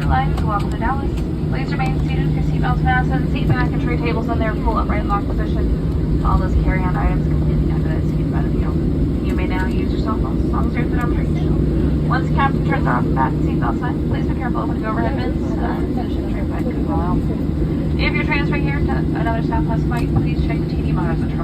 flight line to welcome to Dallas. Please remain seated with your seatbelts fastened, seat back, and tray tables in their full upright lock position. All those carry-on items completely under that seat bed of you. You may now use your cell phones as long as you're within arm's reach. Once the captain turns off the back seatbelt sign, please be careful opening overhead bins. Finishing train flight could go well. If you're transferring here to another Southwest flight, please check the TD monitors at